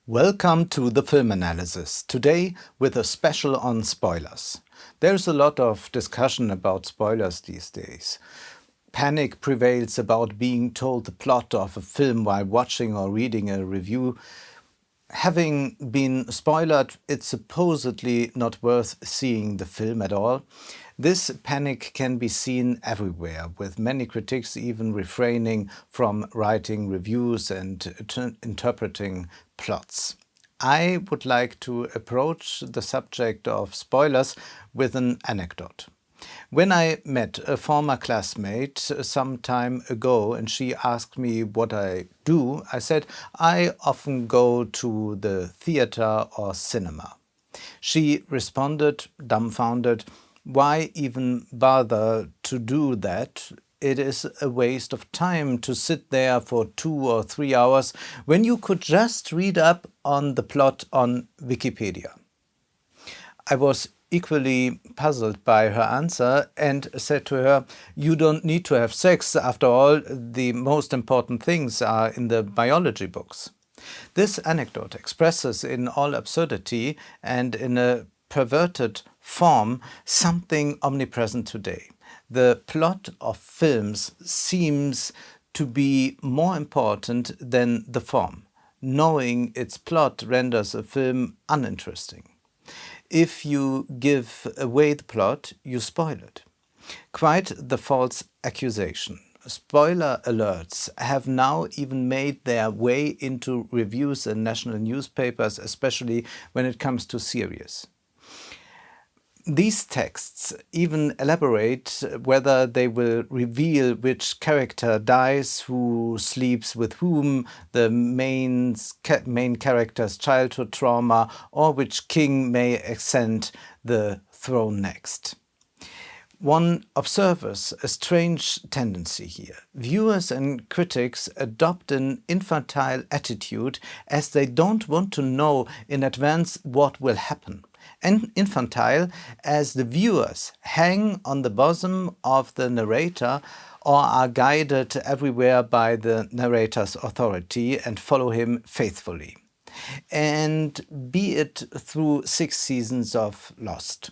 Welcome to the film analysis, today with a special on spoilers. There's a lot of discussion about spoilers these days. Panic prevails about being told the plot of a film while watching or reading a review. Having been spoiled, it's supposedly not worth seeing the film at all. This panic can be seen everywhere, with many critics even refraining from writing reviews and interpreting plots. I would like to approach the subject of spoilers with an anecdote. When I met a former classmate some time ago and she asked me what I do, I said I often go to the theater or cinema. She responded, dumbfounded, why even bother to do that? It is a waste of time to sit there for 2 or 3 hours when you could just read up on the plot on Wikipedia. I was equally puzzled by her answer and said to her, "You don't need to have sex. After all, the most important things are in the biology books." This anecdote expresses in all absurdity and in a perverted form something omnipresent today. The plot of films seems to be more important than the form. Knowing its plot renders a film uninteresting. If you give away the plot, you spoil it. Quite the false accusation. Spoiler alerts have now even made their way into reviews in national newspapers, especially when it comes to series. These texts even elaborate whether they will reveal which character dies, who sleeps with whom, the main character's childhood trauma, or which king may ascend the throne next. One observes a strange tendency here. Viewers and critics adopt an infantile attitude as they don't want to know in advance what will happen. And infantile as the viewers hang on the bosom of the narrator or are guided everywhere by the narrator's authority and follow him faithfully. And be it through 6 seasons of Lost.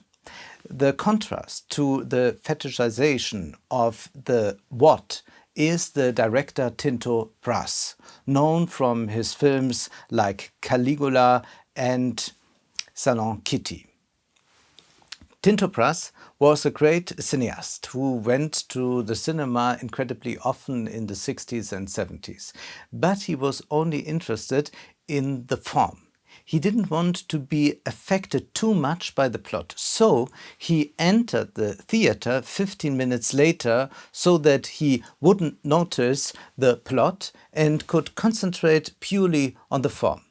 The contrast to the fetishization of the what is the director Tinto Brass, known from his films like Caligula and Salon Kitty. Tinto Brass was a great cineast who went to the cinema incredibly often in the 60s and 70s, but he was only interested in the form. He didn't want to be affected too much by the plot, so he entered the theater 15 minutes later so that he wouldn't notice the plot and could concentrate purely on the form.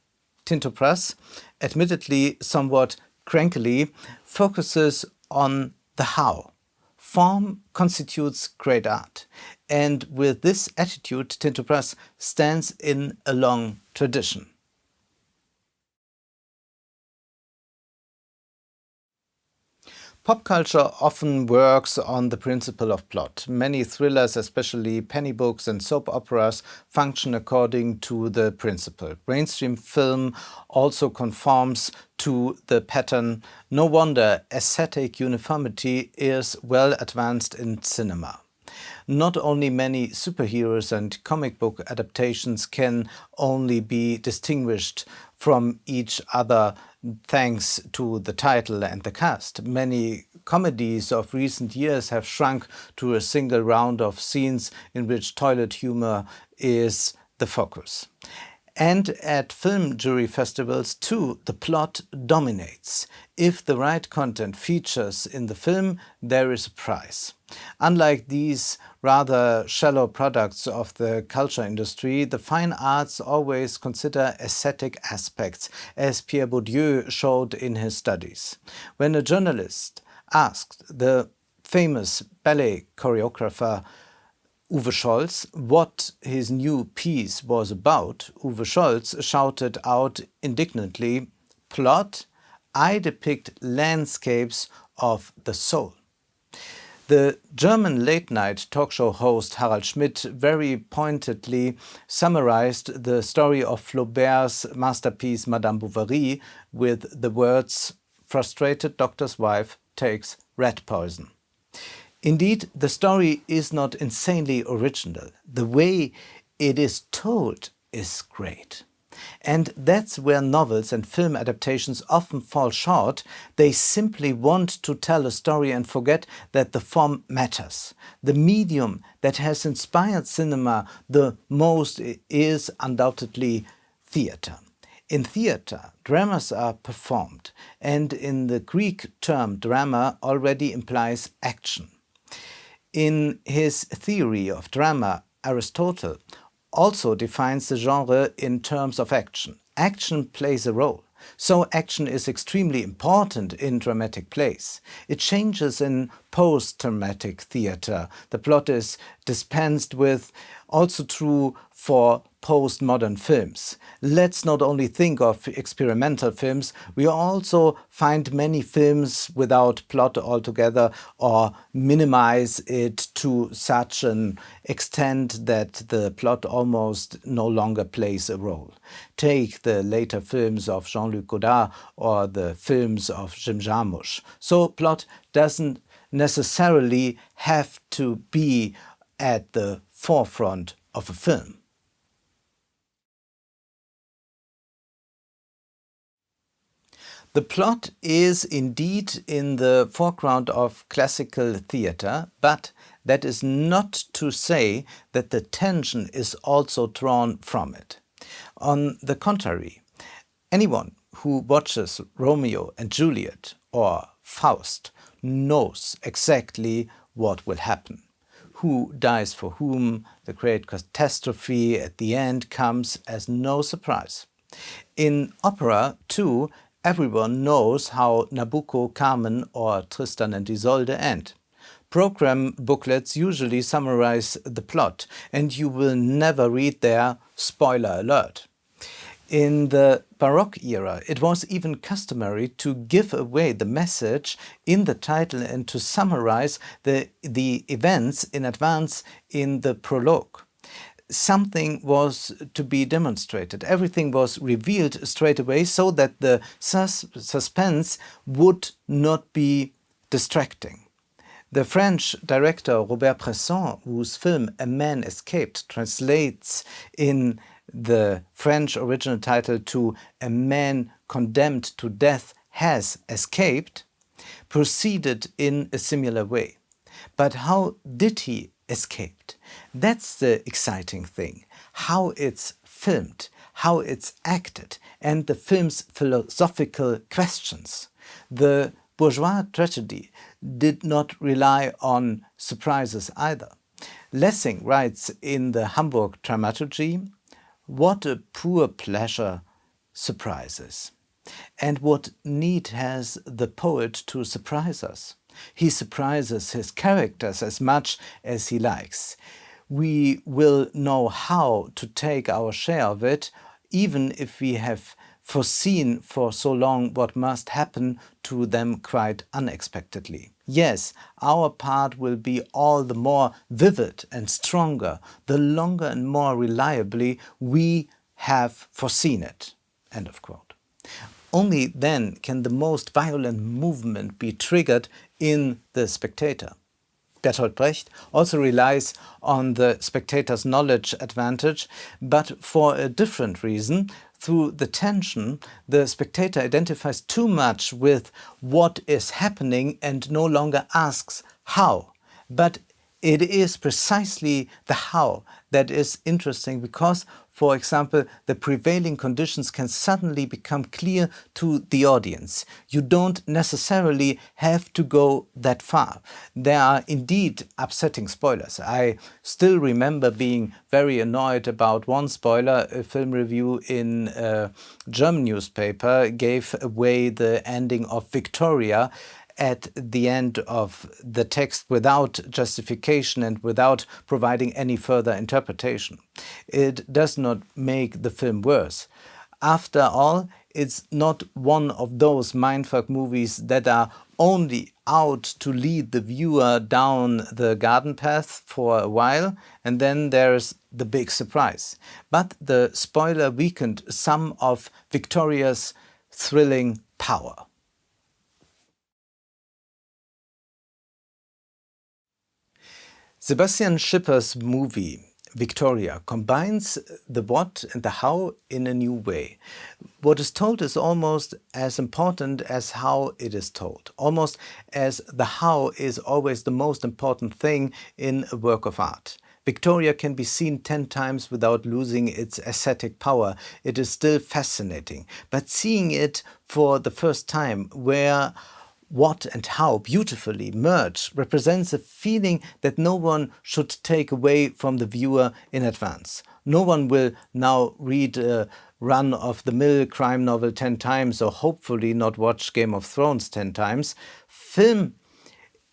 Tinto Brass, admittedly somewhat crankily, focuses on the how. Form constitutes great art, and with this attitude, Tinto Brass stands in a long tradition. Pop culture often works on the principle of plot. Many thrillers, especially penny books and soap operas, function according to the principle. Mainstream film also conforms to the pattern. No wonder aesthetic uniformity is well advanced in cinema. Not only many superheroes and comic book adaptations can only be distinguished from each other thanks to the title and the cast. Many comedies of recent years have shrunk to a single round of scenes in which toilet humor is the focus. And at film jury festivals too, the plot dominates. If the right content features in the film, there is a prize. Unlike these rather shallow products of the culture industry, the fine arts always consider aesthetic aspects, as Pierre Bourdieu showed in his studies. When a journalist asked the famous ballet choreographer Uwe Scholz what his new piece was about, Uwe Scholz shouted out indignantly, "Plot, I depict landscapes of the soul." The German late-night talk show host Harald Schmidt very pointedly summarized the story of Flaubert's masterpiece Madame Bovary with the words, "Frustrated doctor's wife takes rat poison." Indeed, the story is not insanely original. The way it is told is great. And that's where novels and film adaptations often fall short. They simply want to tell a story and forget that the form matters. The medium that has inspired cinema the most is undoubtedly theater. In theater, dramas are performed, and in the Greek term drama already implies action. In his theory of drama, Aristotle also defines the genre in terms of action. Action plays a role. So action is extremely important in dramatic plays. It changes in post-dramatic theater. The plot is dispensed with, also true for postmodern films. Let's not only think of experimental films, we also find many films without plot altogether or minimize it to such an extent that the plot almost no longer plays a role. Take the later films of Jean-Luc Godard or the films of Jim Jarmusch. So plot doesn't necessarily have to be at the forefront of a film. The plot is indeed in the foreground of classical theatre, but that is not to say that the tension is also drawn from it. On the contrary, anyone who watches Romeo and Juliet or Faust knows exactly what will happen. Who dies for whom, the great catastrophe at the end comes as no surprise. In opera, too, everyone knows how Nabucco, Carmen or Tristan and Isolde end. Program booklets usually summarize the plot, and you will never read there, "spoiler alert." In the Baroque era, it was even customary to give away the message in the title and to summarize the events in advance in the prologue. Something was to be demonstrated. Everything was revealed straight away so that the suspense would not be distracting. The French director Robert Bresson, whose film A Man Escaped translates in the French original title to A Man Condemned to Death Has Escaped, proceeded in a similar way. But how did he escape? That's the exciting thing. How it's filmed, how it's acted, and the film's philosophical questions. The bourgeois tragedy did not rely on surprises either. Lessing writes in the Hamburg Dramaturgy, "What a poor pleasure surprises. And what need has the poet to surprise us? He surprises his characters as much as he likes. We will know how to take our share of it, even if we have foreseen for so long what must happen to them quite unexpectedly. Yes, our part will be all the more vivid and stronger, the longer and more reliably we have foreseen it." End of quote. Only then can the most violent movement be triggered in the spectator. Bertolt Brecht also relies on the spectator's knowledge advantage, but for a different reason. Through the tension, the spectator identifies too much with what is happening and no longer asks how. But it is precisely the how that is interesting because, for example, the prevailing conditions can suddenly become clear to the audience. You don't necessarily have to go that far. There are indeed upsetting spoilers. I still remember being very annoyed about one spoiler. A film review in a German newspaper gave away the ending of Victoria at the end of the text without justification and without providing any further interpretation. It does not make the film worse. After all, it's not one of those mindfuck movies that are only out to lead the viewer down the garden path for a while, and then there's the big surprise. But the spoiler weakened some of Victoria's thrilling power. Sebastian Schipper's movie Victoria combines the what and the how in a new way. What is told is almost as important as how it is told, almost as the how is always the most important thing in a work of art. Victoria can be seen 10 times without losing its aesthetic power. It is still fascinating, but seeing it for the first time, where what and how beautifully merge, represents a feeling that no one should take away from the viewer in advance. No one will now read a run-of-the-mill crime novel 10 times, or hopefully not watch Game of Thrones 10 times. Film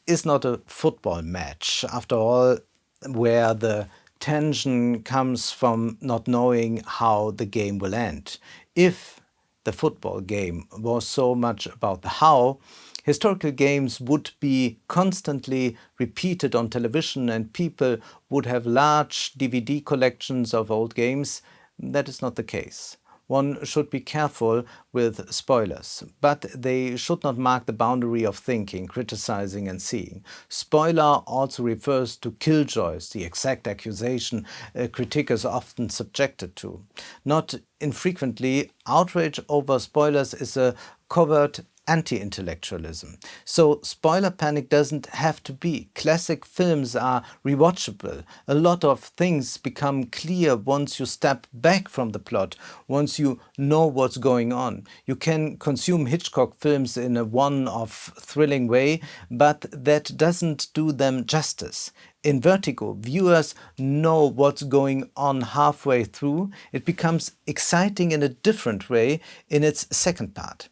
is not a football match, after all, where the tension comes from not knowing how the game will end. If the football game was so much about the how, historical games would be constantly repeated on television and people would have large DVD collections of old games. That is not the case. One should be careful with spoilers, but they should not mark the boundary of thinking, criticizing and seeing. Spoiler also refers to killjoys, the exact accusation a critic is often subjected to. Not infrequently, outrage over spoilers is a covert anti-intellectualism. So spoiler panic doesn't have to be. Classic films are rewatchable. A lot of things become clear once you step back from the plot, once you know what's going on. You can consume Hitchcock films in a one-off thrilling way, but that doesn't do them justice. In Vertigo, viewers know what's going on halfway through. It becomes exciting in a different way in its second part.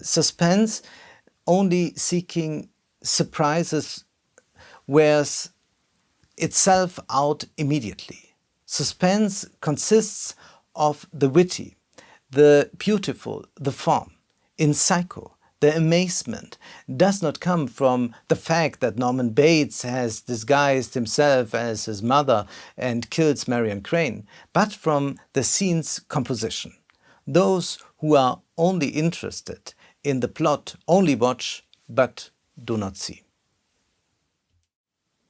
Suspense, only seeking surprises, wears itself out immediately. Suspense consists of the witty, the beautiful, the form. In Psycho, the amazement does not come from the fact that Norman Bates has disguised himself as his mother and kills Marion Crane, but from the scene's composition. Those who are only interested in the plot only watch, but do not see.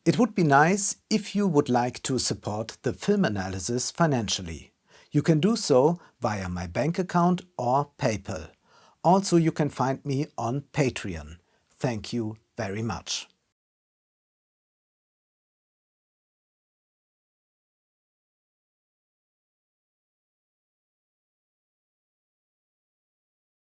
It would be nice if you would like to support the film analysis financially. You can do so via my bank account or PayPal. Also, you can find me on Patreon. Thank you very much.